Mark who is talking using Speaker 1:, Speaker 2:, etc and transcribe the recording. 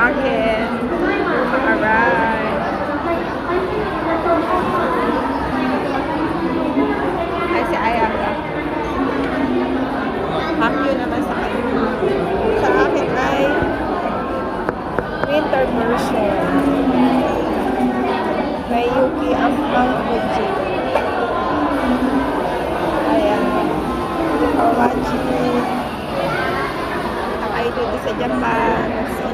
Speaker 1: akin. Alright. Ay, si Ayaka. Hakyo naman sa kanya. Sa akin ay winter version. May Yuki Ampang Fuji. Ayan. For watching. Ang idol sa Japan.